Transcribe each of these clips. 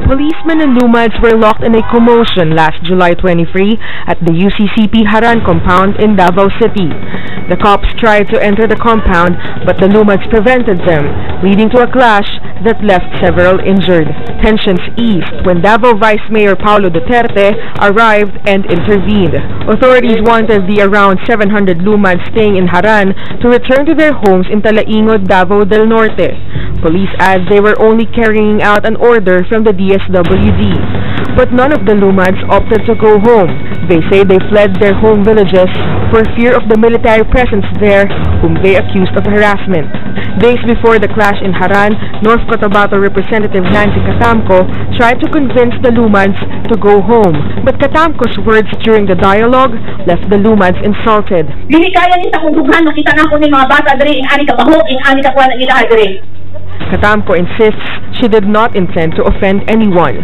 Policemen and Lumads were locked in a commotion last July 23 at the UCCP Haran compound in Davao City. The cops tried to enter the compound, but the Lumads prevented them, leading to a clash that left several injured. Tensions eased when Davao Vice Mayor Paulo Duterte arrived and intervened. Authorities wanted the around 700 Lumads staying in Haran to return to their homes in Talaingod, Davao del Norte. Police add they were only carrying out an order from the DSWD. But none of the Lumads opted to go home. They say they fled their home villages for fear of the military presence there, whom they accused of harassment. Days before the clash in Haran, North Cotabato Representative Nancy Catamco tried to convince the Lumads to go home. But Catamco's words during the dialogue left the Lumads insulted. Dili kaya ni sa kundugan makita na ko ni mga bata diri ing ani ka baho ing ani ka kuan nila diri. Catamco insists she did not intend to offend anyone.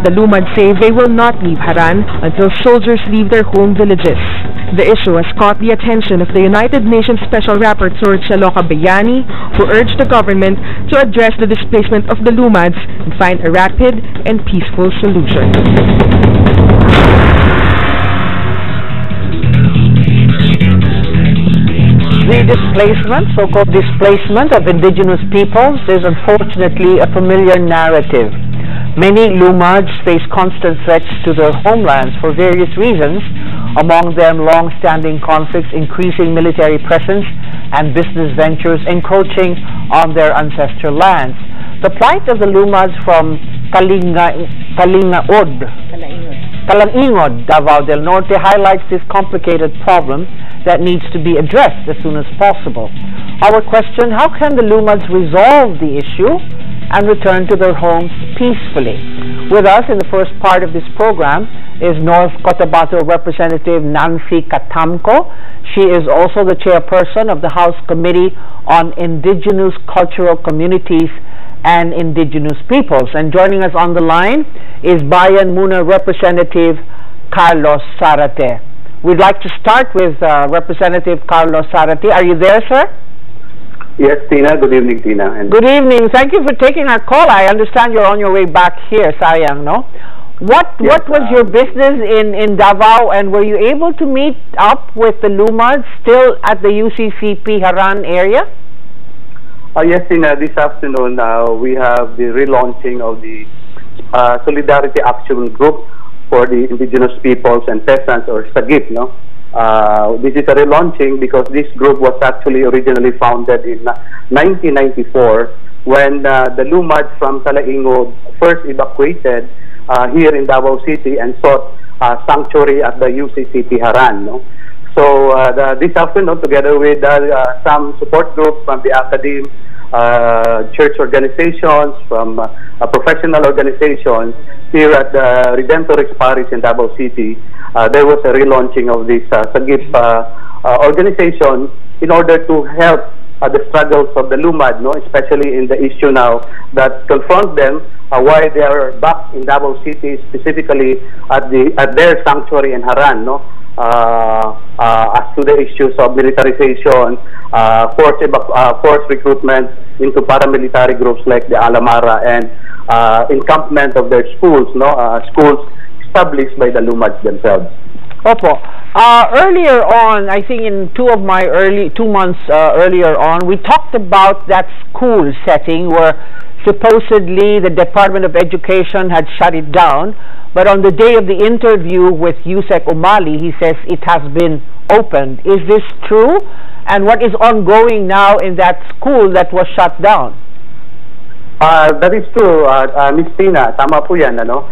The Lumads say they will not leave Haran until soldiers leave their home villages. The issue has caught the attention of the United Nations Special Rapporteur Chaloka Bayani, who urged the government to address the displacement of the Lumads and find a rapid and peaceful solution. The displacement, so-called displacement of indigenous peoples is unfortunately a familiar narrative. Many Lumads face constant threats to their homelands for various reasons, among them long-standing conflicts, increasing military presence, and business ventures encroaching on their ancestral lands. The plight of the Lumads from Talaingod, Davao del Norte highlights this complicated problem that needs to be addressed as soon as possible. Our question, how can the Lumads resolve the issue and return to their homes peacefully? With us in the first part of this program is North Cotabato Representative Nancy Catamco. She is also the chairperson of the House Committee on Indigenous Cultural Communities and Indigenous Peoples. And joining us on the line is Bayan Muna Representative Carlos Zarate. We'd like to start with Representative Carlos Zarate. Are you there, sir? Yes, Tina. Good evening, Tina. And good evening. Thank you for taking our call. I understand you're on your way back here, sayang, no? What was your business in Davao, and were you able to meet up with the Lumads still at the UCCP Haran area? Yes, Tina. This afternoon, we have the relaunching of the Solidarity Action Group for the Indigenous Peoples and Peasants, or SAGIP, no? This is a relaunching because this group was actually originally founded in 1994 when the Lumads from Talaingod first evacuated here in Davao City and sought sanctuary at the UCCP Haran, no? So this afternoon, together with some support groups from the academe, church organizations, from professional organizations here at the Redemptorix Parish in Davao City, there was a relaunching of this SAGIP organization in order to help the struggles of the Lumad, no, especially in the issue now that confront them why they are back in Davao City, specifically at their sanctuary in Haran, no. As to the issues of militarization, forced recruitment into paramilitary groups like the Alamara, and encampment of their schools, no, schools established by the Lumads themselves. Opo. Earlier on, I think in 2 months earlier on, we talked about that school setting where supposedly the Department of Education had shut it down. But on the day of the interview with Yusek Umali, he says it has been opened. Is this true? And what is ongoing now in that school that was shut down? That is true, Ms. Tina. Tama po yan, ano?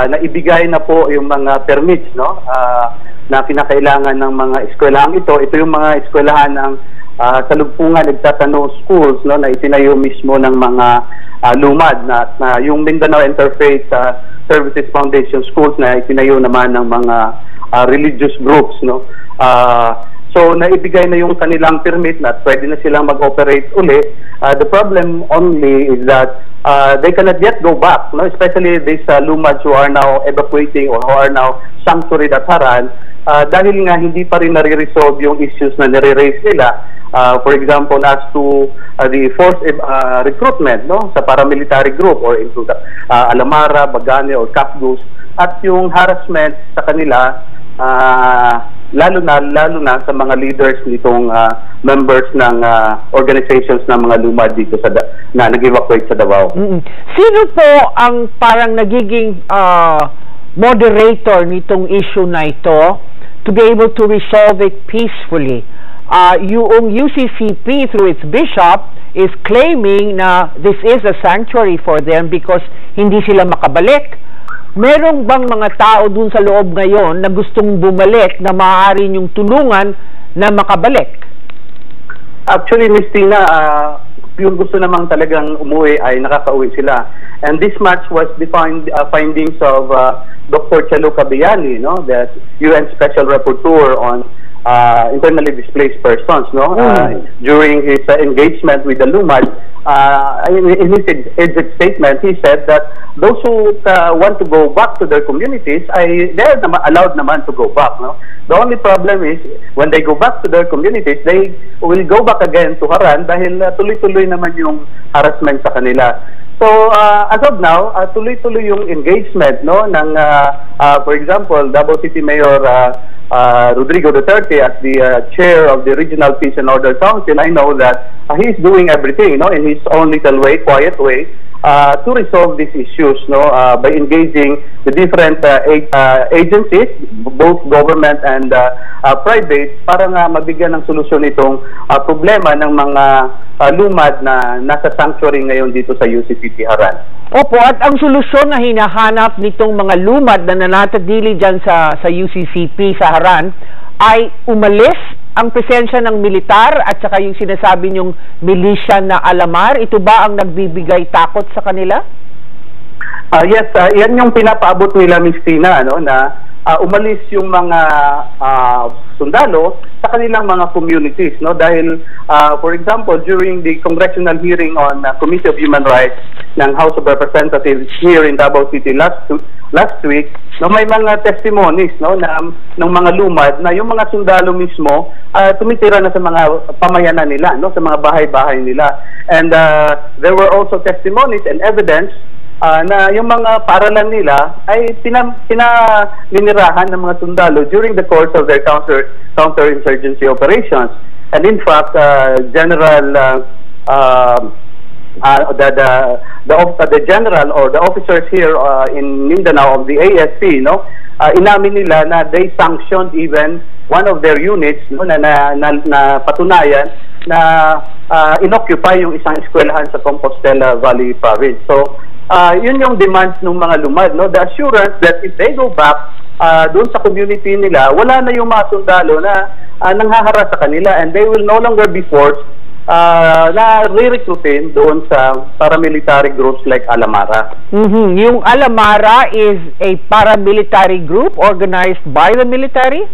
Naibigay na po yung mga permits, no? Na pinakailangan ng mga eskwelahan ito. Ito yung mga eskwelahan ng salugpungan nagtatanong schools, no, na itinayo mismo ng mga Lumad na yung Mindanao Interfaith Services Foundation schools na itinayo naman ng mga religious groups, no. So naibigay na yung kanilang permit na pwede na silang mag-operate uli. The problem only is that they cannot yet go back, no, especially these Lumads who are now evacuating or who are now sanctuary at Haran, dahil nga hindi pa rin nare-resolve yung issues na nare-raise nila For example, as to the forced recruitment, no, sa paramilitary group or into the Alamara, Bagane, or Capgus, at yung harassment sa kanila, lalo na sa mga leaders nitong members ng organizations ng mga Lumad dito na nag-evacuate sa Davao. Sino po ang parang nagiging moderator nitong issue na ito to be able to resolve it peacefully? Yung UCCP through its bishop is claiming na this is a sanctuary for them because hindi sila makabalik. Merong bang mga tao dun sa loob ngayon na gustong bumalik na maaari yung tulungan na makabalik? Actually, Ms. Tina, yung gusto namang talagang umuwi ay nakakauwi sila. And this much was the findings of Dr. Chalo Caballani, no, the UN Special Rapporteur on internally displaced persons, no, during his engagement with the Lumads. In his exit statement, he said that those who want to go back to their communities, they are allowed naman to go back. No? The only problem is, when they go back to their communities, they will go back again to Haran dahil tuloy-tuloy naman yung harassment sa kanila. So, as of now, tuloy-tuloy yung engagement, no, ng, for example, Davao City Mayor Rodrigo Duterte as the chair of the Regional Peace and Order Council. I know that he's doing everything, you know, in his own little way, quiet way, to resolve these issues, no, by engaging the different agencies, both government and private, para nga mabigyan ng solusyon itong problema ng mga Lumad na nasa sanctuary ngayon dito sa UCCP Haran. Opo, at ang solusyon na hinahanap nitong mga Lumad na nanatili dyan sa UCCP sa Haran ay umalis ang presensya ng militar at saka yung sinasabi niyong milisya na Alamar. Ito ba ang nagbibigay takot sa kanila? Yes, yan yung pinapaabot nila, Ms. Tina, ano, na umalis yung mga sundalo sa kanilang mga communities, no, dahil for example, during the congressional hearing on Committee of Human Rights ng House of Representatives here in Davao City last week, no, may mga testimonies, no, na ng mga Lumad na yung mga sundalo mismo tumitira na sa mga pamayanan nila, no, sa mga bahay-bahay nila. And there were also testimonies and evidence na yung mga paralan nila ay pinaninirahan ng mga sundalo during the course of their counterinsurgency operations. And in fact, the general or the officers here in Mindanao of the ASP, no, inamin nila na they sanctioned even one of their units, no, na patunayan na inoccupy yung isang eskwelahan sa Compostela Valley Province. So yun yung demands ng mga Lumad, no? The assurance that if they go back doon sa community nila, wala na yung mga sundalo na nanghaharas sa kanila, and they will no longer be forced na re-recruitin doon sa paramilitary groups like Alamara. Yung Alamara is a paramilitary group organized by the military?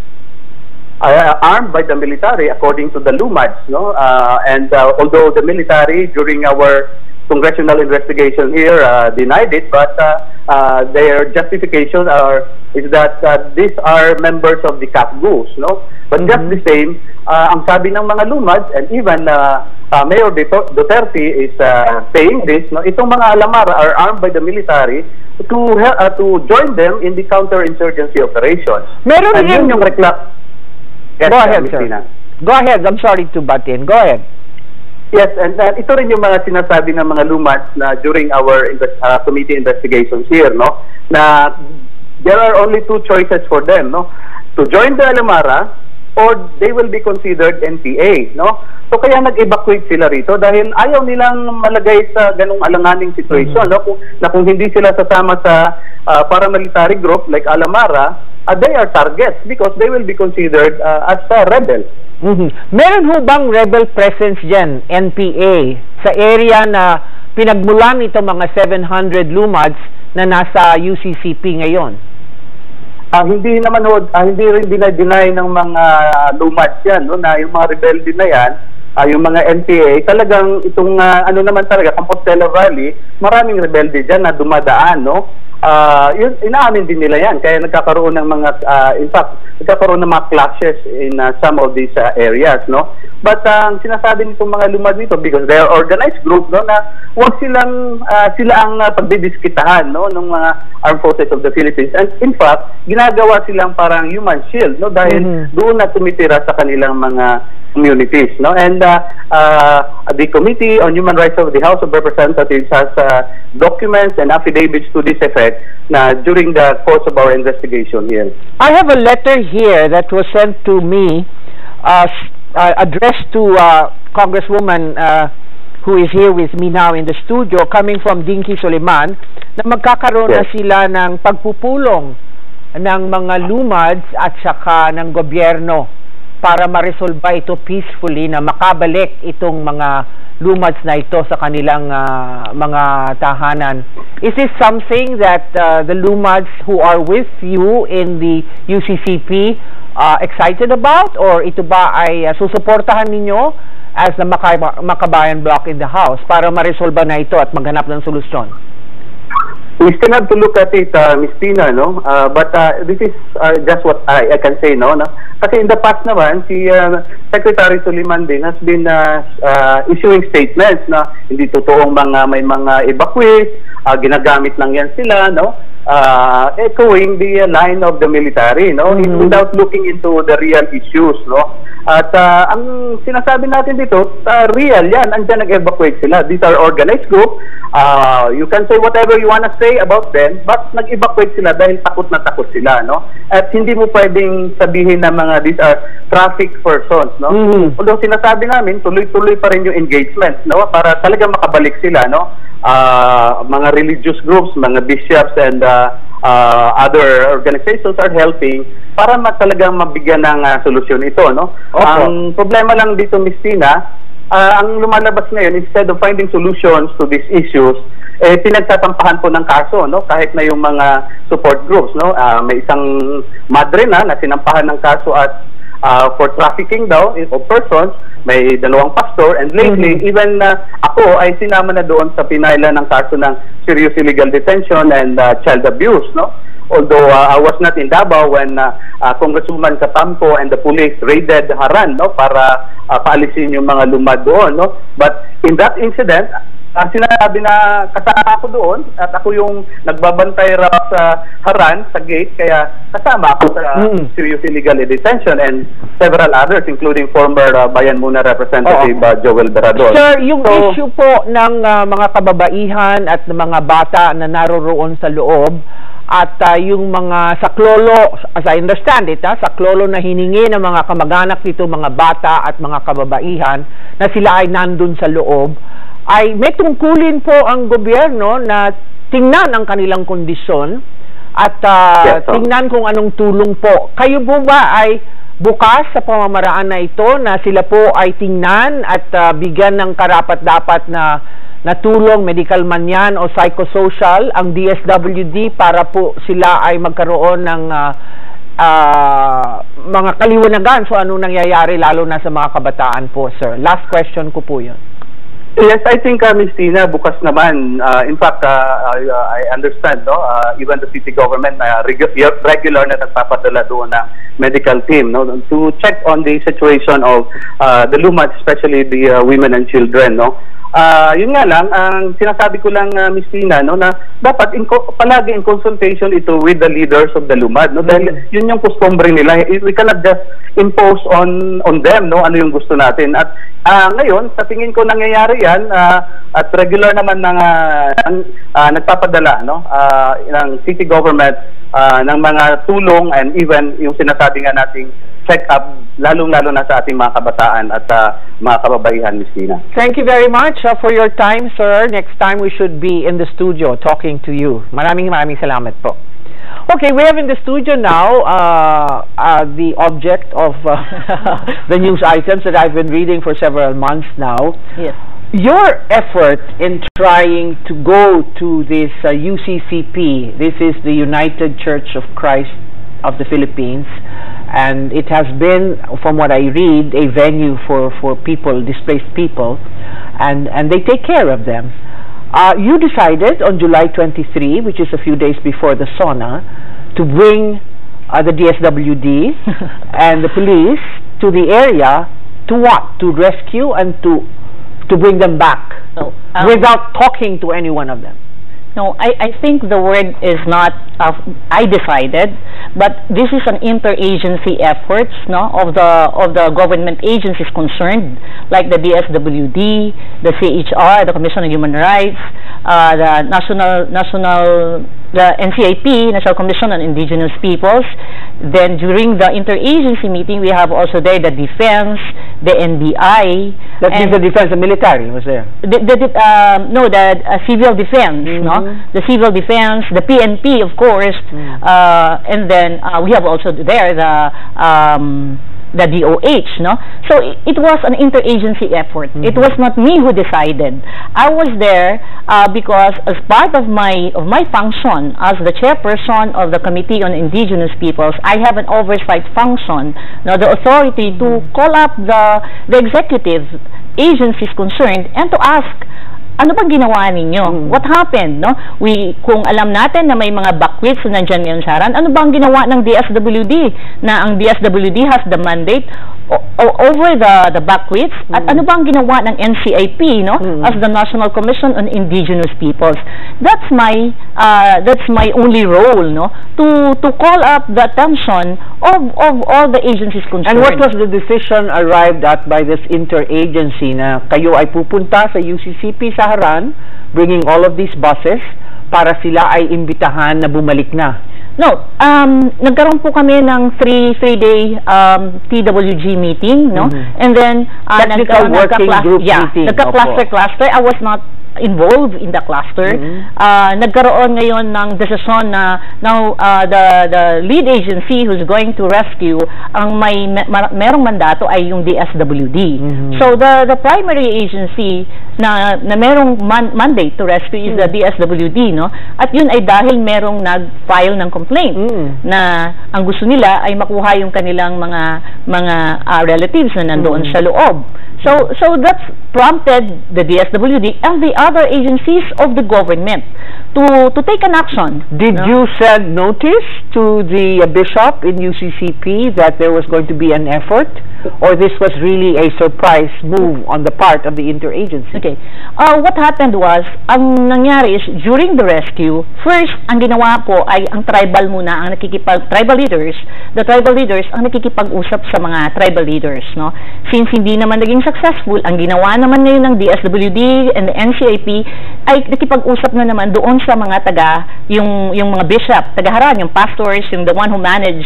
Armed by the military, according to the Lumads, no? And although the military, during our congressional investigation here, denied it, but their justification is that these are members of the Capgus, no? But just the same, ang sabi ng mga Lumads, and even Mayor Duterte is saying this, no? Itong mga Alamara are armed by the military to join them in the counterinsurgency operations. Meron and yun yung Yes, go ahead, sir. Go ahead. I'm sorry to butt in. Go ahead. Yes, and ito rin yung mga sinasabi ng mga Lumads na during our committee investigations here, no, na there are only two choices for them, no, to join the Alamara or they will be considered NPA, no. So kaya nag-evacuate sila rito dahil ayaw nilang malagay sa ganung alanganing situation, no, kung hindi sila sasama sa paramilitary group like Alamara, they are targets because they will be considered as rebels. Meron ho bang rebel presence dyan, NPA, sa area na pinagmulan nito mga 700 Lumads na nasa UCCP ngayon? Hindi naman ho, hindi rin dinay ng mga Lumads yan, no, na yung mga rebelde na yan, yung mga NPA, talagang itong ano naman talaga, Compostela Valley, maraming rebelde dyan na dumadaan, no? yun, inaamin din nila yan. Kaya nagkakaroon ng mga, in fact, nagkakaroon ng mga clashes in some of these areas, no? But ang sinasabi nitong mga Lumad dito, because they are organized group, no, na huwag silang, sila ang pagdidiskitahan, no, ng mga armed forces of the Philippines. And in fact, ginagawa silang parang human shield, no, dahil doon na tumitira sa kanilang mga communities, no? And the Committee on Human Rights of the House of Representatives has documents and affidavits to this effect na during the course of our investigation here. I have a letter here that was sent to me, addressed to Congresswoman who is here with me now in the studio, coming from Dinky Soliman, na magkakaroon na sila ng pagpupulong ng mga Lumads at saka ng gobyerno para maresolba ito peacefully, na makabalik itong mga Lumads na ito sa kanilang mga tahanan. Is this something that the Lumads who are with you in the UCCP excited about, or ito ba ay susuportahan ninyo as the Makabayan Bloc in the House para maresolba na ito at maghanap ng solusyon? We still have to look at it, Ms. Tina, no? But this is just what I can say, no? Kasi in the past naman, si Secretary Soliman din has been issuing statements na hindi totoong may mga evacuees, ginagamit lang yan sila, no? Echoing the line of the military, no? Without looking into the real issues, no? At ang sinasabi natin dito, real yan, andyan nag-evacuate sila. These are organized group. You can say whatever you wanna say about them, but nag-evacuate sila dahil takot na takot sila, no? At hindi mo pwedeng sabihin na mga these are traffic persons, no? Although sinasabi namin, tuloy-tuloy pa rin yung engagement, no? Para talaga makabalik sila, no? Mga religious groups, mga bishops and other organizations are helping para talagang mabigyan ng solusyon ito, no? Ang problema lang dito, Ms. Tina, ang lumalabas ngayon, instead of finding solutions to these issues, pinagtatampahan po ng kaso, no? Kahit na yung mga support groups, no? May isang madre na sinampahan ng kaso at for trafficking daw of persons, may dalawang pastor, and lately, even ako ay sinama na doon sa pinaila ng kaso ng serious illegal detention and child abuse, no? Although I was not in Davao when Congresswoman Katampo and the police raided Haran, no, para paalisin yung mga Lumad doon, no? But in that incident, sinabi na kasama ako doon at ako yung nagbabantay raw sa Haran, sa gate, kaya kasama ako sa serious illegal detention and several others, including former Bayan Muna Representative Joel Berador. Sir, yung issue po ng mga kababaihan at ng mga bata na naroroon sa loob, at yung mga saklolo, as I understand it, saklolo na hiningi ng mga kamag-anak dito, mga bata at mga kababaihan, na sila ay nandun sa loob, ay may tungkulin po ang gobyerno na tingnan ang kanilang kondisyon at tingnan kung anong tulong po. Kayo po ba ay bukas sa pamamaraan na ito na sila po ay tingnan at bigyan ng karapat-dapat na tulong, medical man yan o psychosocial, ang DSWD para po sila ay magkaroon ng mga kaliwanagan so anong nangyayari lalo na sa mga kabataan po, sir? Last question ko po yun. Yes, I think, Ms. Tina, bukas naman. In fact, I understand, no? Even the city government, regular na nagpapadala doon na medical team, no? To check on the situation of the Lumads, especially the women and children, no? Yun nga lang, ang sinasabi ko lang, Ms. Tina, no, na dapat palagi in consultation ito with the leaders of the Lumad, no? Dahil yun yung custombre nila. We cannot just impose on them, no, ano yung gusto natin. At ngayon, sa tingin ko nangyayari yan, at regular naman ng nagpapadala, no, ng city government ng mga tulong and even yung sinasabi nga nating check-up, lalong-lalo na sa ating mga kabataan at mga kababaihan, Ms. Tina. Thank you very much for your time, sir. Next time we should be in the studio talking to you. Maraming salamat po. Okay, we have in the studio now the object of the news items that I've been reading for several months now. Yes. Your effort in trying to go to this UCCP, this is the United Church of Christ of the Philippines, and it has been, from what I read, a venue for people, displaced people, and they take care of them. You decided on July 23, which is a few days before the SONA, to bring the DSWD and the police to the area to what? To rescue and to bring them back without talking to any one of them. No, I think the word is not I decided, but this is an interagency efforts, no, of the government agencies concerned, like the DSWD, the CHR, the Commission on Human Rights, the NCIP, National Commission on Indigenous Peoples. Then during the interagency meeting, we have also there the defense, the NBI. That means the defense, the military was there. No, the civil defense, no, the civil defense, the PNP, of course, and then we have also there the DOH, no? So it was an interagency effort. It was not me who decided. I was there because as part of my function as the chairperson of the Committee on Indigenous Peoples, I have an oversight function, no, the authority to call up the executive agencies concerned and to ask, ano bang ginawa ninyo? What happened, no? Kung alam natin na may mga backwits na nandyan ngayon sa Haran, ano bang ginawa ng DSWD? Na ang DSWD has the mandate over the backwits, at ano bang ginawa ng NCIP, no? As the National Commission on Indigenous Peoples. That's my only role, no? To call up the attention of all the agencies concerned. And what was the decision arrived at by this interagency na kayo ay pupunta sa UCCP sa Haran, bringing all of these buses para sila ay imbitahan na bumalik na? No, nagkaroon po kami ng three-day TWG meeting, no? And then technical working group meeting. Nagka-cluster. I was not involved in the cluster. Nagkaroon ngayon ng desisyon na now the lead agency who's going to rescue, ang merong mandato ay yung DSWD. So the primary agency na merong mandate to rescue is the DSWD, no? At yun ay dahil merong nag-file ng complaint na ang gusto nila ay makuha yung kanilang mga relatives na nandoon sa loob. So that's prompted the DSWD and the other agencies of the government to take an action. Did you send notice to the bishop in UCCP that there was going to be an effort, or this was really a surprise move on the part of the interagency? Okay. What happened was, ang nangyari is during the rescue, first ang ginawa po ay ang tribal muna ang tribal leaders ang nakikipag-usap sa mga tribal leaders, no? Since hindi naman naging successful, ang ginawa naman ngayon ng DSWD and the NCIP ay nakipag-usap na naman doon sa mga yung mga bishop, taga-Haran, yung pastors, yung the one who manage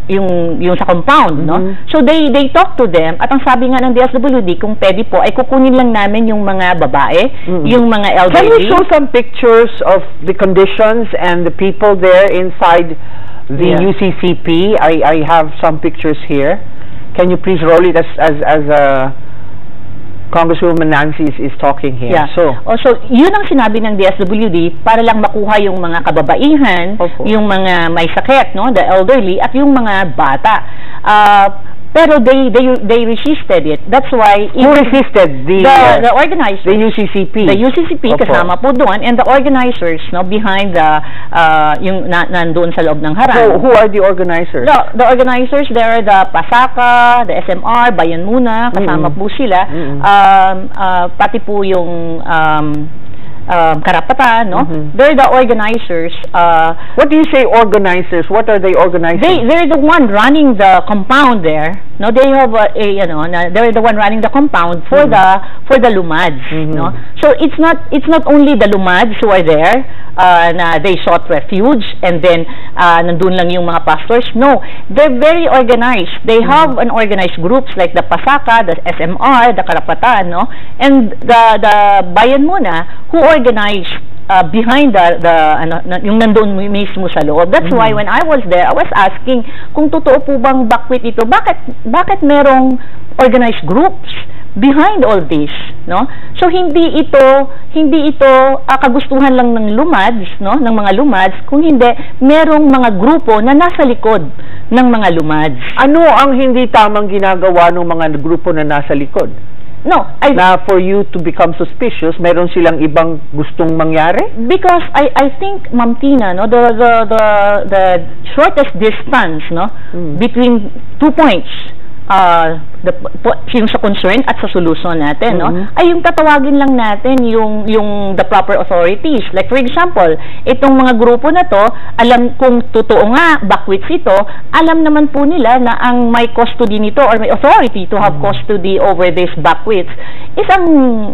yung sa compound, no? So they talk to them, at ang sabi nga ng DSWD, kung pwede po ay kukunin lang namin yung mga babae, yung mga elderly. Can you show some pictures of the conditions and the people there inside the UCCP? I have some pictures here. Can you please roll it as Congresswoman Nancy is talking here? Yeah. So yun ang sinabi ng DSWD para lang makuha yung mga kababaihan, yung mga may sakit, no, the elderly, at yung mga bata. Pero they resisted it. That's why who resisted? The organizers. The UCCP. The UCCP kasama po doon, and the organizers, no, behind yung nandoon sa loob ng Haran. So who are the organizers? The organizers, there are the PASACA, the SMR, Bayan Muna, kasama po sila. Pati po yung karapatan, no? They're the organizers. What do you say organizers? What are they organizing? They're the one running the compound there. No, they have they're the one running the compound for the Lumads, no? So it's not only the Lumads who are there na they sought refuge and then nandun lang yung mga pastors. No, they're very organized. They have an organized groups like the PASACA, the SMR, the karapatan, no? And the Bayan Muna who organized behind yung nandun mismo sa loob. That's why when I was there, I was asking kung totoo po bang bakwit ito, bakit merong organized groups behind all this, no? So hindi ito kagustuhan lang ng Lumads, no, ng mga Lumads, kung hindi merong mga grupo na nasa likod ng mga Lumads. Ano ang hindi tamang ginagawa ng mga grupo na nasa likod? No, na for you to become suspicious, meron silang ibang gustong mangyari? Because I think, Ma'am Tina, no, the shortest distance, no, between 2 points, yung sa concern at sa solution natin, no, ay yung tatawagin lang natin yung the proper authorities. Like for example, itong mga grupo na to, alam kung totoo nga backwits ito, alam naman po nila na ang may custody nito or may authority to have custody over this backwits is ang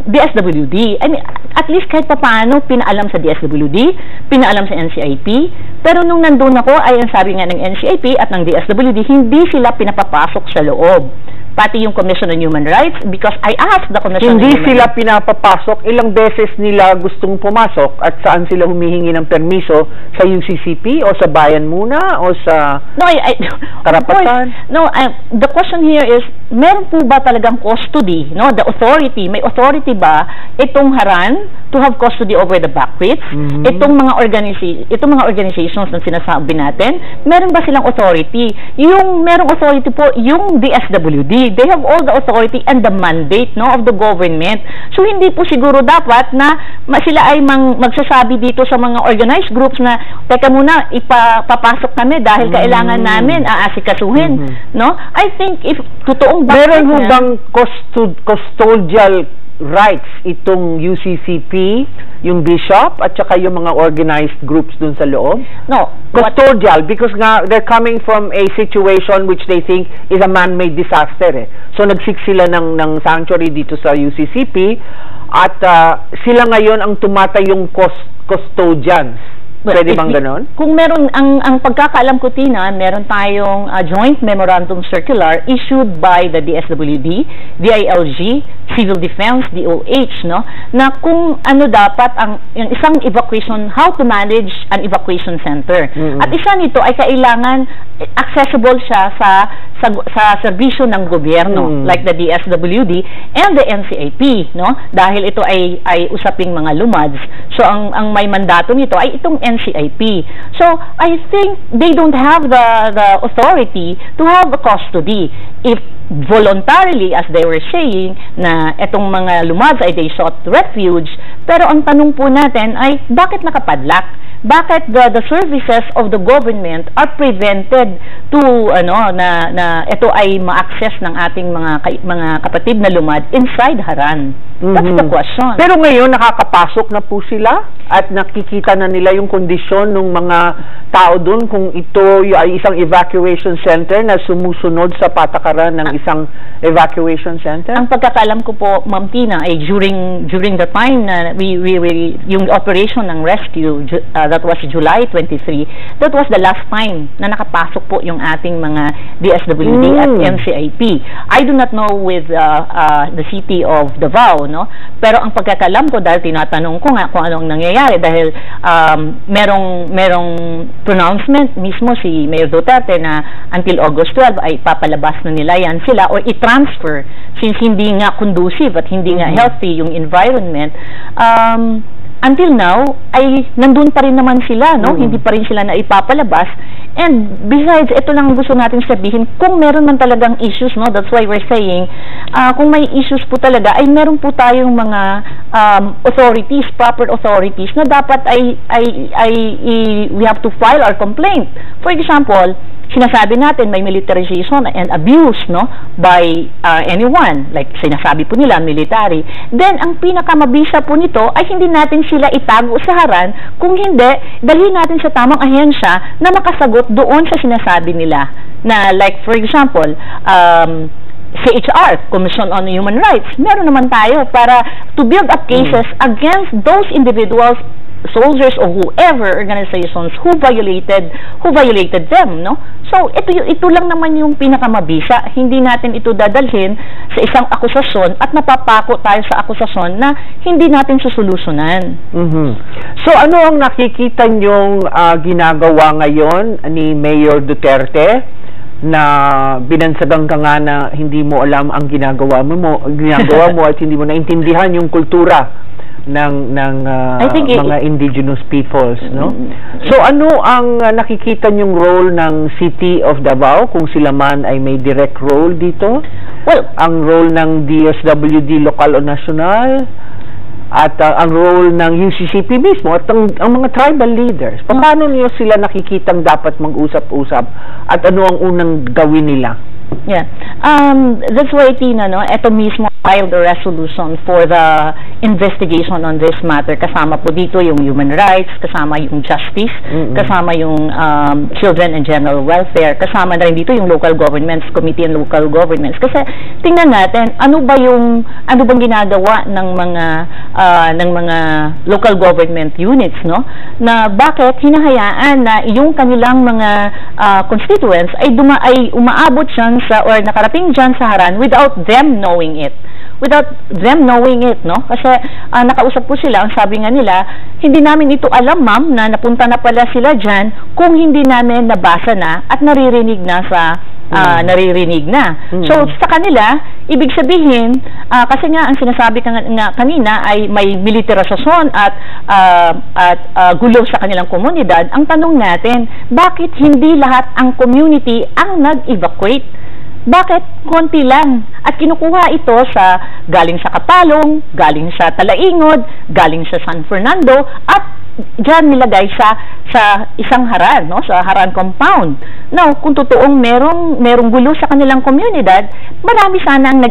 DSWD. I mean, at least kahit paano pinaalam sa DSWD, pinaalam sa NCIP, pero nung nandun ako ay ang sabi nga ng NCIP at ng DSWD, hindi sila pinapapasok sa loob. Pati yung Commission on Human Rights, because I asked the Commission on Human Rights. Hindi sila pinapapasok, ilang beses nila gustong pumasok at saan sila humihingi ng permiso, sa UCCP o sa bayan muna o sa karapatan? No, the question here is, meron po ba talagang custody, no? The authority, may authority ba itong Haran to have custody over the backwits? Itong mga organizations na sinasabi natin, meron ba silang authority? Yung merong authority po, yung DSWD. They have all the authority and the mandate, no, of the government. So hindi po siguro dapat na sila ay magsasabi dito sa mga organized groups na teka muna, ipapasok kami dahil kailangan namin aasikasuhin, no? I think if totoong meron ho bang custodial rights itong UCCP, yung bishop, at saka yung mga organized groups dun sa loob? No. Custodial, because nga, they're coming from a situation which they think is a man-made disaster. So, nagsik sila ng sanctuary dito sa UCCP, at sila ngayon ang tumatayong custodians. Pwede bang ganon? Kung meron, ang pagkakaalam ko, Tina, meron tayong joint memorandum circular issued by the DSWD, DILG, Civil Defense, DOH, no, na kung ano dapat yung isang evacuation, how to manage an evacuation center. At isa nito ay kailangan accessible siya sa serbisyo ng gobyerno, like the DSWD and the NCIP, no, dahil ito ay usaping mga Lumads. So ang may mandato nito ay itong NCIP. So I think they don't have the authority to have a custody. If voluntarily, as they were saying, na etong mga Lumads ay they sought refuge, pero ang tanong po natin ay bakit nakapadlock? Bakit the services of the government are prevented to na ito ay ma-access ng ating mga kapatid na Lumad inside Haran? That's the question. Pero ngayon nakakapasok na po sila at nakikita na nila yung kondisyon ng mga tao doon kung ito ay isang evacuation center na sumusunod sa patakaran ng isang evacuation center? Ang pagkakalam ko po, Ma'am Tina, ay during the time na yung operation ng rescue, that was July 23, that was the last time na nakapasok po yung ating mga DSWD at NCIP. I do not know with the city of Davao, no? Pero ang pagkakalam ko, dahil tinatanong ko nga kung anong nangyayari, dahil merong pronouncement mismo si Mayor Duterte na until August 12 ay papalabas na nila yan sila or i-transfer since hindi nga conducive at hindi nga healthy yung environment. Until now, ay nandun pa rin naman sila, no? Hindi pa rin sila na ipapalabas. And besides, ito lang gusto natin sabihin, kung meron man talagang issues, no? That's why we're saying, kung may issues po talaga, ay meron po tayong mga authorities, proper authorities, na dapat we have to file our complaint. For example, sinasabi natin may militarization and abuse, no, by anyone, like sinasabi po nila military, then ang pinakamabisa po nito ay hindi natin sila itago sa Haran, kung hindi, dalhin natin sa tamang ahensya na makasagot doon sa sinasabi nila, na like for example, CHR, Commission on Human Rights, meron naman tayo para to build up cases against those individuals, soldiers or whoever organizations who violated them, no? So ito lang naman yung pinakamabisa. Hindi natin ito dadalhin sa isang akusasyon at napapako tayo sa akusasyon na hindi natin susolusyonan. So ano ang nakikita niyong ginagawa ngayon ni Mayor Duterte na binansagang ka nga na hindi mo alam ang ginagawa mo at hindi mo naintindihan yung kultura I think mga indigenous peoples, no? So ano ang nakikita niyong role ng City of Davao kung sila man ay may direct role dito? Well, ang role ng DSWD lokal o national at ang role ng UCCP mismo at ang mga tribal leaders. Paano niyo sila nakikitang dapat mag-usap-usap at ano ang unang gawin nila? Yeah. That's why, Tina, no, ito mismo filed a resolution for the investigation on this matter. Kasama po dito yung human rights, kasama yung justice, kasama yung children and general welfare, kasama na rin dito yung local governments, committee and local governments. Kasi tingnan natin, ano bang ginagawa ng mga local government units, no? Na bakit hinahayaan na yung kanilang mga constituents ay umaabot siya or nakarating dyan sa Haran without them knowing it. No? Kasi nakausap ko sila, ang sabi nga nila, hindi namin ito alam, ma'am, na napunta na pala sila dyan kung hindi namin nabasa na at naririnig na So, sa kanila, ibig sabihin, kasi nga, ang sinasabi nga kanina ay may militarisasyon at gulo sa kanilang komunidad. Ang tanong natin, bakit hindi lahat ang community ang nag-evacuate? Bakit konti lang? At kinukuha ito galing sa Kapalong, galing sa Talaingod, galing sa San Fernando, at diyan nilagay sa isang Haran, no, sa Haran compound. Now, kung totoong merong gulo sa kanilang komunidad, marami sana ang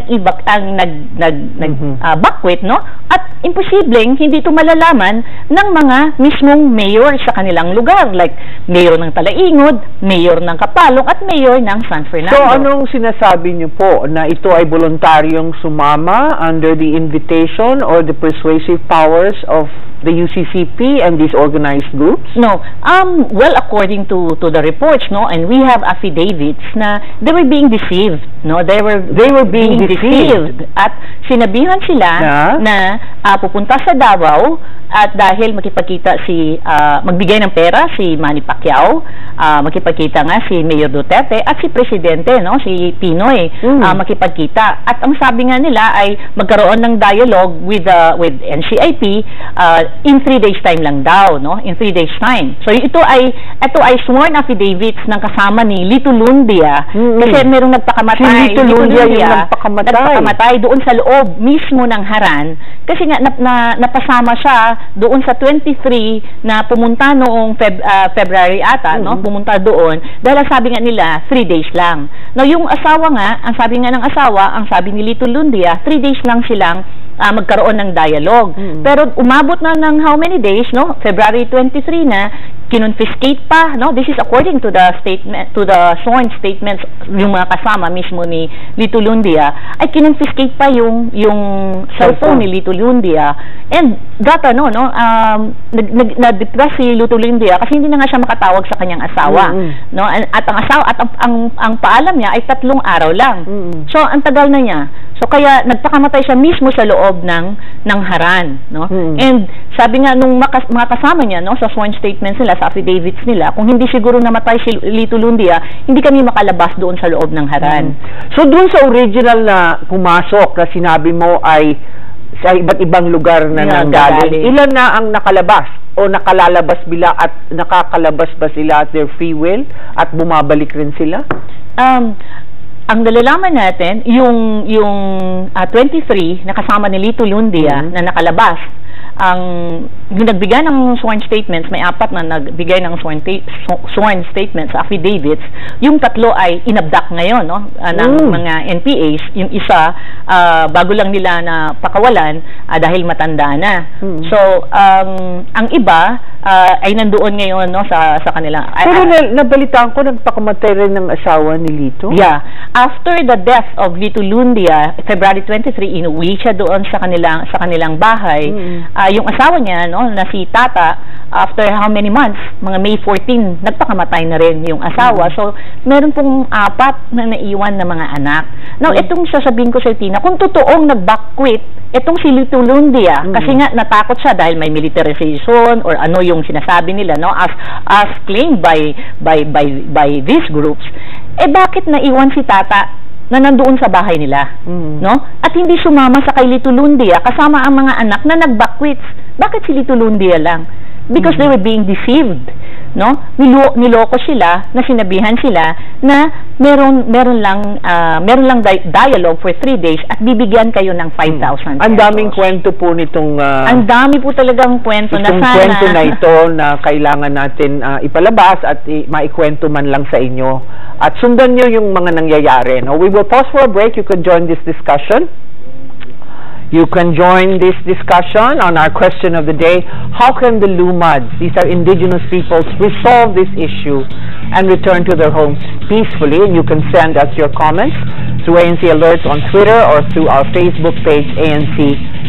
nag-evacuate, no? At imposibleng hindi ito malalaman ng mga mismong mayor sa kanilang lugar, like mayor ng Talaingod, mayor ng Kapalong, at mayor ng San Fernando. So, anong sinasabi niyo po na ito ay voluntaryong sumama under the invitation or the persuasive powers of the UCCP and these organized groups? No. Well, according to the reports, no, and we have affidavits na they were being deceived, no? They were being deceived. At sinabihan sila na pupunta sa Davao at dahil magbigay ng pera si Manny Pacquiao, makipagkita nga si Mayor Duterte at si Presidente, no, si Pinoy, makipagkita. At ang sabi nga nila ay magkaroon ng dialogue with NCIP in 3 days time lang daw, no? In 3 days time. So ito ay sworn affidavits ng kasama ni Lito Lundia kasi merong nagpakamatay. Si Lito Lundia yung nagpakamatay doon sa loob mismo ng Haran kasi nga napasama siya doon sa 23 na pumunta noong February ata, no? Pumunta doon dahil sabi nga nila 3 days lang. Now yung asawa nga, ang sabi nga ng asawa, ang sabi ni Lito Lundia, 3 days lang silang magkaroon ng dialogue. Pero umabot na ng how many days, no? February 23 na, kinonfiscate pa, no? This is according to the sworn statements yung mga kasama mismo ni Lito Lundia, ay kinonfiscate pa yung cellphone ni Lito Lundia. And na-depress si Lito Lundia kasi hindi na nga siya makatawag sa kanyang asawa, no? At ang asawa at ang paalam niya ay 3 araw lang. So ang tagal na niya. So kaya nagpakamatay siya mismo sa loob ng Haran, no? And sabi nga nung mga kasama niya, no, sa sworn statements nila, sa affidavits nila, kung hindi siguro namatay si Lito Lundia, hindi kami makalabas doon sa loob ng Haran. So doon sa original na pumasok na sinabi mo ay sa iba't ibang lugar na nanggaling, ilan na ang nakalabas o nakalalabas bila at nakakalabas ba sila at their free will at bumabalik rin sila? Ang nalalaman natin, yung 23 na kasama ni Lito Lundia na nakalabas, yung nagbigay ng sworn statements, may 4 na nagbigay ng sworn statements, affidavits, yung 3 ay inabduct ngayon, no, ng mga NPAs, yung isa bago lang nila na pakawalan dahil matanda na. So ang iba ay nandoon ngayon, no, sa kanila. Pero nabalitaan ko nagpakamatay rin ng asawa ni Lito? Yeah. After the death of Lito Lundia, February 23, inuwi siya doon sa kanilang bahay. Yung asawa niya, no, na si Tata, after how many months, mga May 14, nagpakamatay na rin yung asawa. So, meron pong 4 na naiwan na mga anak. Now, itong sasabihin ko sa Tina, kung totoong nag-backquit, itong si Lito Lundia, kasi nga natakot siya dahil may militarization or ano yung sinasabi nila, no, as claimed by these groups, bakit naiwan si Tata na nandoon sa bahay nila, no? At hindi sumama sa kay Lito Lundia kasama ang mga anak na nagbakwits. Bakit si Lito Lundia lang? Because they were being deceived, no? Niloko sila, na sinabihan sila na meron lang dialogue for 3 days at bibigyan kayo ng 5,000 pesos. Ang daming kwento po nitong ang dami po talagang kwento na sana kwento na ito na kailangan natin ipalabas at maikwento man lang sa inyo. At sundan nyo yung mga nangyayari. No? We will pause for a break. You can join this discussion. You can join this discussion on our question of the day. How can the Lumads, these are indigenous peoples, resolve this issue and return to their homes peacefully? And you can send us your comments through ANC Alerts on Twitter or through our Facebook page, ANC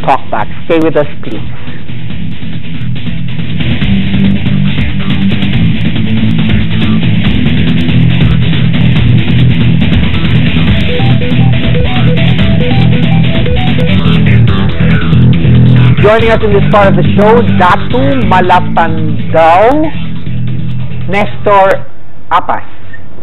Talkback. Stay with us, please. Joining us in this part of the show, Datu Malapandao Nestor Apas.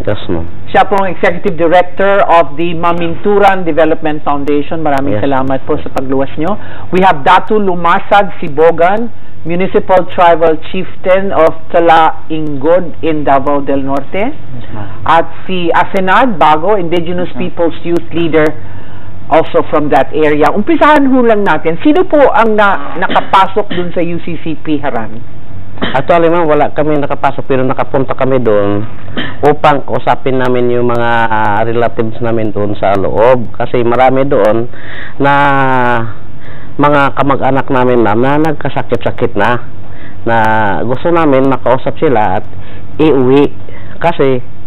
Yes, ma'am. Siya po ang Executive Director of the Maminturan Development Foundation. Maraming salamat po sa pagluwas nyo. We have Datu Lumasad Sibogan, Municipal Tribal Chieftain of Talaingod in Davao del Norte. Yes, at si Asenad Bago, Indigenous Peoples Youth Leader, also from that area. Umpisahan ho lang natin, sino po ang nakapasok dun sa UCCP Haran? Actually, ma'am, wala kami nakapasok pero nakapunta kami doon upang kausapin namin yung mga relatives namin doon sa loob. Kasi marami doon na mga kamag-anak namin, ma'am, na nagkasakit-sakit na gusto namin makausap sila at iuwi. Kasi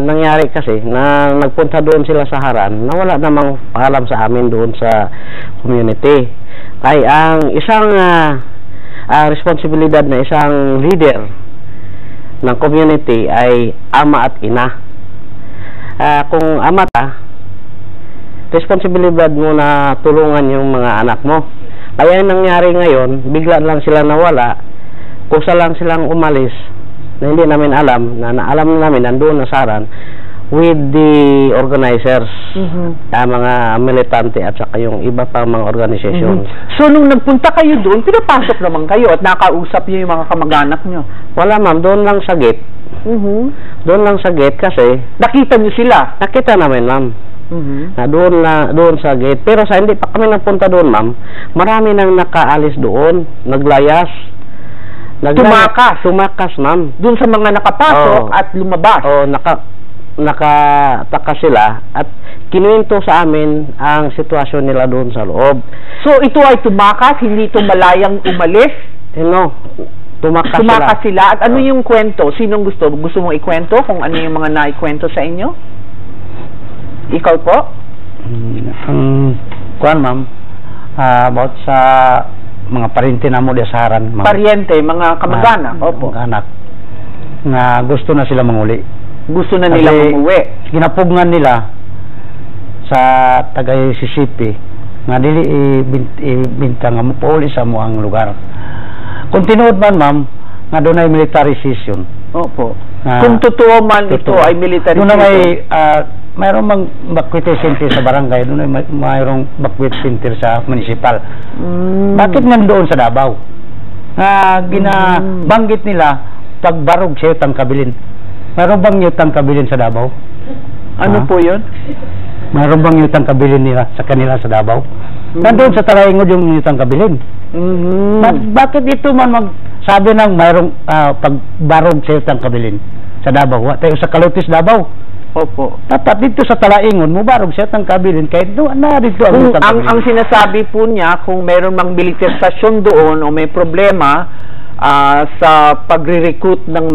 nangyari kasi na nagpunta doon sila sa Haran na wala namang paalam sa amin doon sa community. Ay ang isang responsibilidad na isang leader ng community ay ama at ina. Kung ama ka, responsibilidad mo na tulungan yung mga anak mo. Kaya yung nangyari ngayon, bigla lang sila nawala, kusa lang silang umalis na hindi namin alam, na alam namin nandoon na Haran with the organizers, mga militante at saka yung iba pang mga organisasyon. So, nung nagpunta kayo doon, pinapasok naman kayo at nakausap niyo yung mga kamag-anak niyo? Wala, ma'am, doon lang sa gate. Doon lang sa gate kasi nakita niyo sila? Nakita namin, ma'am. Na doon sa gate. Pero sa hindi pa kami napunta doon, ma'am, marami nang nakaalis doon, naglayas. Tumakas, ma'am. Doon sa mga nakapasok at lumabas. Nakataka sila at kinuwento sa amin ang sitwasyon nila doon sa loob. So, ito ay tumakas, hindi ito malayang umalis? No, tumakas sila. At ano yung kwento? Sinong gusto? Gusto mong ikwento kung ano yung mga naikwento sa inyo? Ikaw po? Kuan, ma'am, about sa mga parente na mo sa Haran. Pariente, mga kamag-anak. Opo. Kamag-anak. Na gusto na sila manguli. Gusto na nila umuwi. Ginapugngan nila sa taga UCCP nga dili ibinta nga mo pauli sa mo ang lugar. Kung tinuod man, ma'am, nga doon ay military session. Opo. Kung totoo man ito ay military session. Doon may mayroong bakwit center sa barangay, doon ay mayroong bakwit center sa municipal. Bakit nandoon sa Davao? Ginabanggit nila pagbarog sa Yutang Kabilin. Mayroong bang Yutang Kabilin sa Davao? Ano po yun? Mayroong bang Yutang Kabilin nila sa kanila sa Davao? Nandoon sa Talaingod yung Yutang Kabilin. Bakit ito man magsabi ng mayroong pagbarog sa Yutang Kabilin sa Davao? Tayo sa Kalutis, Davao. Opo. Dapat dito sa Talaingon, mubarog siya Yutang Kabilin kahit doon na dito ang sinasabi po niya, kung mayroon mang militarisasyon doon o may problema sa pagre-recruit ng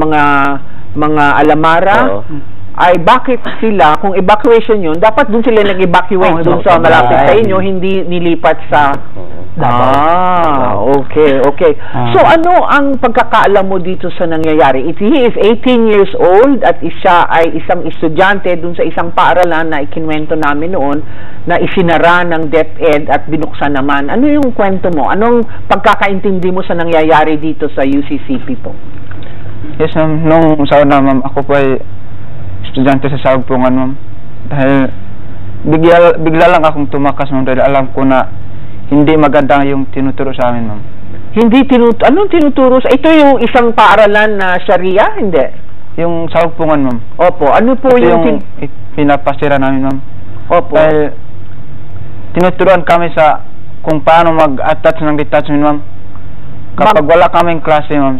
mga alamara, ay bakit sila, kung evacuation yun, dapat dun sila nag-evacuate dun sa malapit sa inyo, hindi nilipat sa okay. So ano ang pagkakaalam mo dito sa nangyayari? He is 18 years old at siya ay isang estudyante dun sa isang paaralan na ikinwento namin noon na isinara ng DepEd at binuksan naman. Ano yung kwento mo? Anong pagkakaintindi mo sa nangyayari dito sa UCCP po? Yes, ma'am. Nung sa una, ma'am, ako po ay estudyante sa Sagpungan, ma'am. Dahil bigla lang akong tumakas, ma'am, dahil alam ko na hindi maganda yung tinuturo sa amin, ma'am. Anong tinuturo? Ito yung isang paaralan na Sharia? Hindi. Yung sa Ugpungan, ma'am. Opo. Ano po Ito yung... pinapasira namin, ma'am. Opo. Dahil tinuturuan kami sa kung paano mag-attach ng detachment, ma'am. Kapag wala kaming klase, ma'am,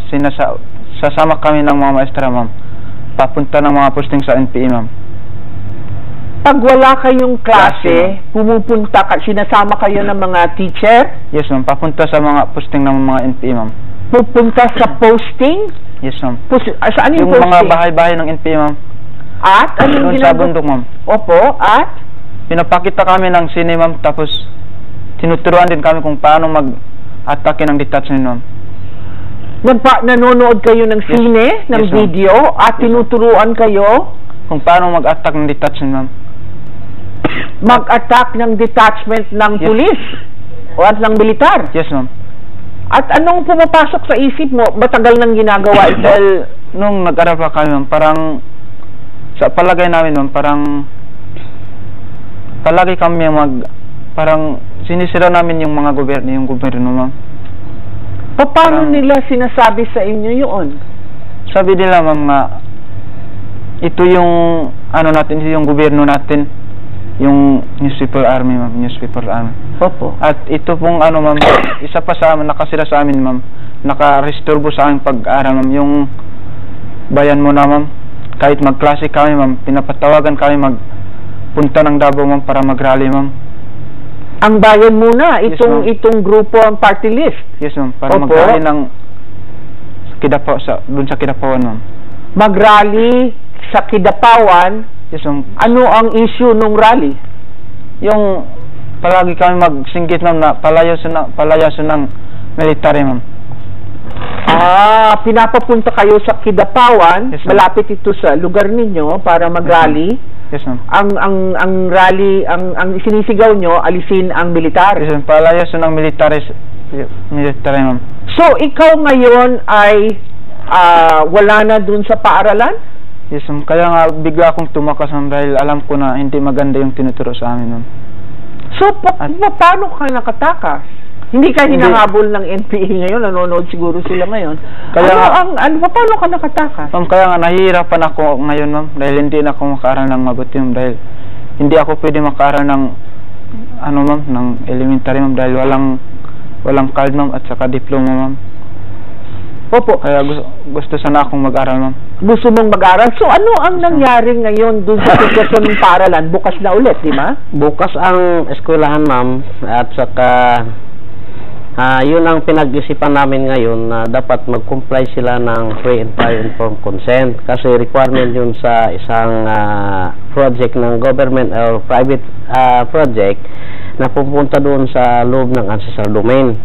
sasama kami ng mga maestra, ma'am. Papunta ng mga posting sa NPE, ma'am. Pag wala kayong klase, sinasama kayo ng mga teacher? Yes, ma'am. Papunta sa mga posting ng mga NPE, ma'am. Pupunta sa posting? Yes, ma'am. Saan yung posting? Yung mga bahay-bahay ng NPE, ma'am. At? Anong ginagawa? Sa bundok, ma'am. Opo, at? Pinapakita kami ng sine, ma'am, tapos tinuturuan din kami kung paano mag-atake ng detachment, ma'am. Nanonood kayo ng sine, ng video, at tinuturuan kayo? Kung paano mag-attack ng detachment, ma'am. Mag-attack ng detachment ng pulis o at ng militar? Yes, ma'am. At anong pumapasok sa isip mo? Matagal nang ginagawa ito? Dahil nung nag-aral pa kami, ma'am, parang sa palagay namin, ma'am, palagi kami parang sinisira namin yung mga gobyerno, ma'am. Paano nila sinasabi sa inyo yun? Sabi nila, ma'am, nga ito yung natin, ito yung gobyerno natin, yung newspaper army, ma'am, newspaper army. Opo. At ito pong ma'am, isa pa sa amin, nakasira sa amin, ma'am, naka-restorbo sa aming pag-aaral, ma'am, yung bayan mo na, ma'am, kahit magklase kami, ma'am, pinapatawagan kami magpunta ng Davao, ma'am, para mag-rally, ma'am. Ang bayan muna, Yes, itong grupo ang party list. Yes, ma'am, para mag-rally ng doon sa Kidapawan, ma'am. Mag-rally sa Kidapawan. Yes, ma'am. Ano ang issue nung rally? Yung palagi kami magsinggit, ma'am, na palayaso ng military, ma'am. Pinapapunta kayo sa Kidapawan, yes, malapit ito sa lugar ninyo para mag-rally. Yes, ma'am. Ang rally, ang sinisigaw nyo, alisin ang militar. Yes, ma'am. Palayaso ng military, ma'am. So, ikaw ngayon ay wala na dun sa paaralan? Yes, ma'am. Kaya nga bigla akong tumakas, ma'am, dahil alam ko na hindi maganda yung tinuturo sa amin, ma'am. So, paano ka nakatakas? Hindi ka hinahabol ng NPA ngayon, nanonood siguro sila ngayon. Paano ka nakatakas? Ma'am, kaya nga nahihirapan ako ngayon, ma'am, dahil hindi na ako makaaral ng mabuti, ma'am, dahil hindi ako pwede makaaral ng ma'am, ng elementary, ma'am, dahil walang card, ma'am, at saka diploma, ma'am. Opo. Kaya gusto sana akong mag-aral, ma'am. Gusto mong mag-aral? So, ano ang nangyari ngayon doon sa sitwasyon ng paaralan? Bukas na ulit, di ba? Bukas ang eskwelahan, ma'am, at saka yun ang pinag-isipan namin ngayon na dapat mag-comply sila ng free and prior informed consent kasi requirement yun sa isang project ng government or private project na pupunta doon sa loob ng ancestral domain.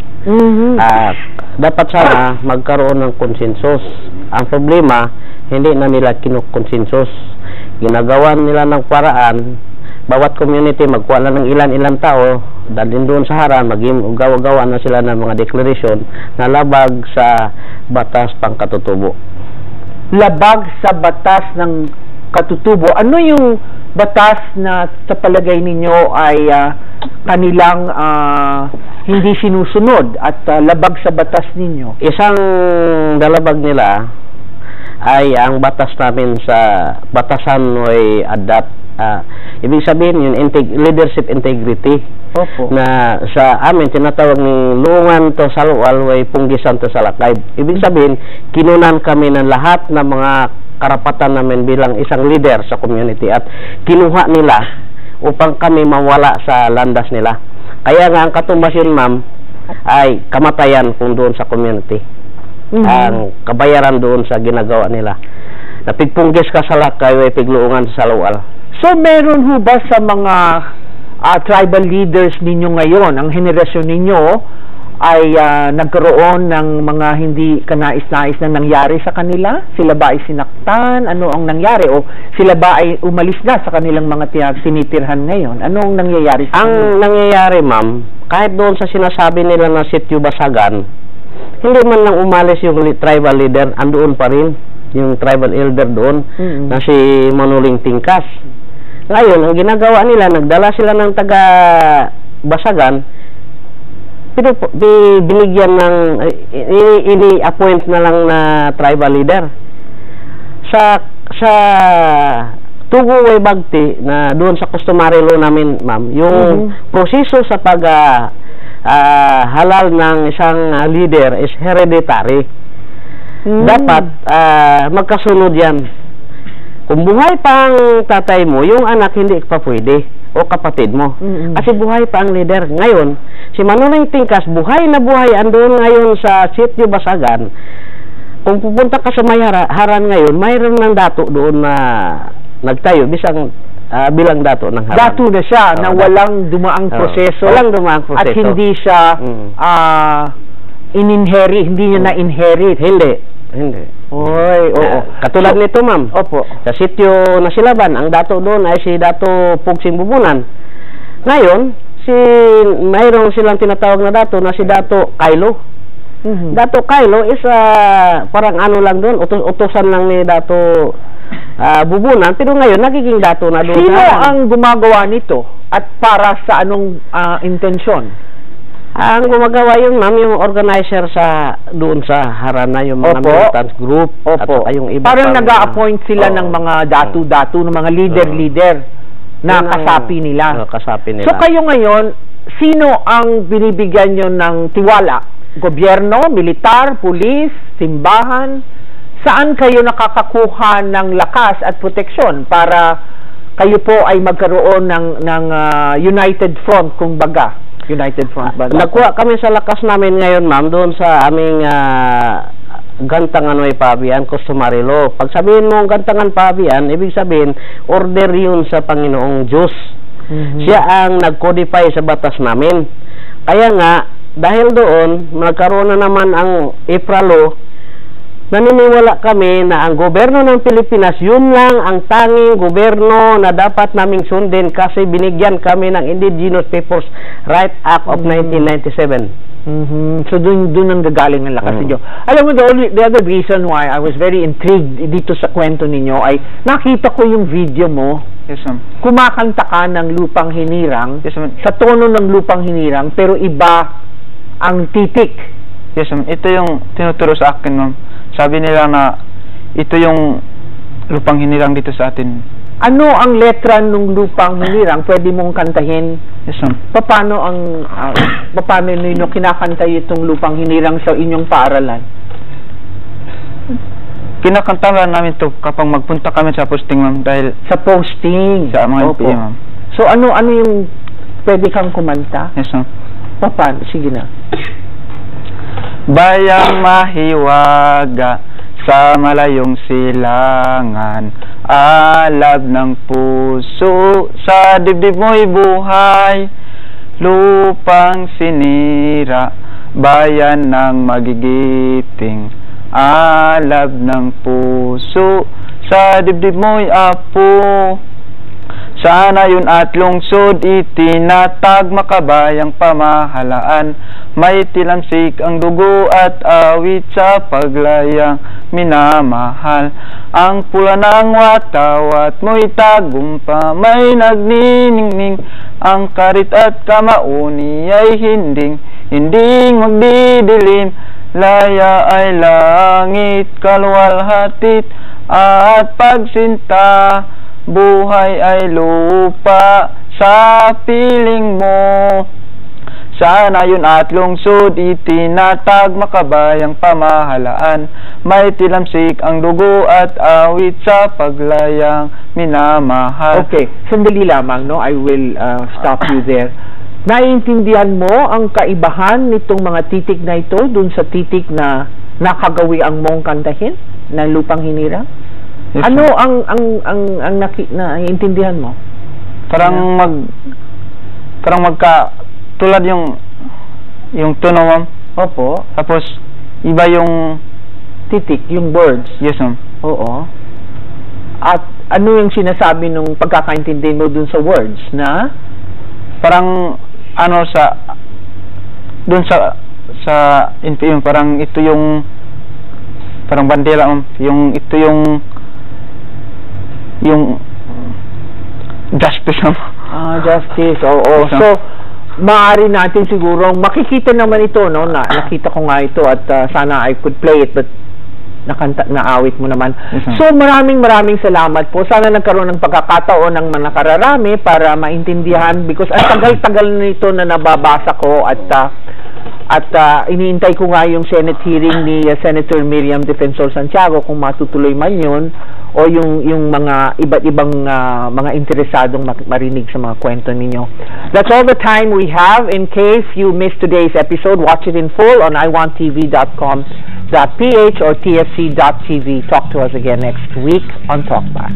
Dapat sana magkaroon ng consensus. Ang problema, hindi na nila kinukonsensus. Ginagawa nila ng paraan, bawat community magkuha na ng ilan-ilan tao, dalhin doon sa Haran, gawa na sila ng mga declaration na labag sa batas pangkatutubo. Labag sa batas ng katutubo. Ano yung batas na sa palagay ninyo ay kanilang hindi sinusunod at labag sa batas ninyo? Isang dalabag nila ay ang batas namin sa batasan ay adapt. Ibig sabihin yun, leadership integrity. Opo. Na sa amin tinatawag ng lungan to salwal way punggisan to salakay. Ibig sabihin, kinunan kami ng lahat ng mga karapatan namin bilang isang leader sa community at kinuha nila upang kami mawala sa landas nila. Kaya nga ang katumbas yun, ma'am, ay kamatayan kung doon sa community. Ang kabayaran doon sa ginagawa nila. Napigpunggis ka sa lakay way pigluungan sa salwal. So, meron ho ba sa mga tribal leaders ninyo ngayon, ang henerasyon ninyo, ay nagkaroon ng mga hindi kanais-nais na nangyari sa kanila? Sila ba ay sinaktan? Ano ang nangyari? O sila ba ay umalis na sa kanilang mga tinitirhan ngayon? Anong nangyayari sa kanila? Ang nangyayari, ma'am, kahit doon sa sinasabi nila na sityo Basagan, hindi man lang umalis yung tribal leader, andoon pa rin yung tribal elder doon na si Manuling Tingkas. Ngayon, ang ginagawa nila, nagdala sila ng taga-basagan, pero binigyan ng, ini-appoint na lang na tribal leader. Sa Tugo Way Bagti, na doon sa customary law namin, ma'am, yung proseso sa halal ng isang leader is hereditary. Dapat magkasunod yan. Kung buhay pa ang tatay mo, yung anak hindi pa pwede, o kapatid mo. Kasi buhay pa ang leader. Ngayon, si Manunay Tingkas, buhay na buhay, andun ngayon sa sitio Basagan. Kung pupunta ka sa may Haran ngayon, mayroon ng dato doon na nagtayo, bilang dato ng Haran. Dato na siya, na walang dumaang proseso. Walang dumaang proseso. At hindi siya hindi niya na-inherit. Hindi. Oy, oo. Katulad nito, ma'am. Opo. Sa sityo na Silaban, ang dato doon ay si Dato Pugsing Bubunan. Ngayon, mayroong silang tinatawag na dato na si Dato Kailo. Dato Kailo is parang ano lang doon, utusan lang ni Dato Bubunan, pero ngayon nagiging dato na doon. Sino ang gumagawa nito at para sa anong intensyon? Ang gumagawa yung ma'am, yung organizer doon sa Harana, yung mga militant group. At yung iba parang nag-a-appoint sila ng mga dato-dato, ng mga leader-leader na kasapi nila. Kasapi nila. So kayo ngayon, sino ang binibigyan nyo ng tiwala? Gobyerno, militar, pulis, simbahan? Saan kayo nakakakuha ng lakas at proteksyon para kayo po ay magkaroon ng united front, kumbaga? United Front ba? Nagkuha kami sa lakas namin ngayon, ma'am, doon sa aming Gantangan Way Pabian, customary law. Pag sabihin mo Gantangan Pabian, ibig sabihin, order yun sa Panginoong Diyos. Siya ang nag-codify sa batas namin. Kaya nga, dahil doon, nagkaroon na naman ang IFRA law, naniniwala kami na ang gobyerno ng Pilipinas, yun lang ang tanging gobyerno na dapat naming sundin kasi binigyan kami ng Indigenous Peoples Right Act of 1997. So doon ang gagaling ng lakas ninyo. Alam mo, the other reason why I was very intrigued dito sa kwento ninyo ay nakita ko yung video mo. Yes, ma'am. Kumakanta ka ng Lupang Hinirang, yes, ma'am, sa tono ng Lupang Hinirang, pero iba ang titik. Yes, ma'am. Ito yung tinuturo sa akin, ma'am. Sabi nila na ito yung Lupang Hinirang dito sa atin. Ano ang letra ng Lupang Hinirang? Pwede mong kantahin? Yes, ma'am. Paano ninyo kinakanta itong Lupang Hinirang sa inyong paaralan? Kinakanta namin to kapag magpunta kami sa posting, ma'am, dahil sa posting. Sa mga NPA, ma'am. So ano yung pwede kang kumanta? Yes, ma'am. Paano? Sige na. Bayang mahiwaga sa malayong silangan, alab ng puso sa dibdib mo'y buhay, lupang sinira, bayan ng magigiting, alab ng puso sa dibdib mo'y apo. Sana yun at lungsod itinatag makabayang pamahalaan, may tilamsik ang dugo at awit sa paglayang minamahal. Ang pula ng watawat mo'y tagumpa, may nagniningning, ang karit at kamauni ay hinding magdidilim. Laya ay langit, kalwalhatit at pagsinta, buhay ay lupa sa piling mo. Sana yun at lungsod itinatag makabayang pamahalaan, may tilamsik ang dugo at awit sa paglayang minamahal. Okay, sandali lamang, no? I will stop you there. Naiintindihan mo ang kaibahan nitong mga titik na ito dun sa titik na nakagawi ang mong kantahin na Lupang Hinirang? Yes, ano ang naiintindihan mo? Parang tulad yung tono, ma'am. Opo. Tapos iba yung titik, yung words. Yes, ma'am. Oo. At ano yung sinasabi nung pagkakaintindi mo dun sa words na parang ano dun sa NPM, parang ito yung parang bandera, ito yung justice naman. Justice, oo. So, maaari natin siguro, makikita naman ito, no? Nakita ko nga ito at sana I could play it, but naawit mo naman. So, maraming salamat po. Sana nagkaroon ng pagkakataon ng mga nakararami para maintindihan because ang tagal-tagal nito na nababasa ko at iniintay ko nga yung Senate hearing ni Senator Miriam Defensor Santiago kung matutuloy man yun o yung mga iba't ibang mga interesadong marinig sa mga kwento ninyo. That's all the time we have. In case you missed today's episode, watch it in full on iwanttv.com.ph or tfc.tv. Talk to us again next week on Talkback.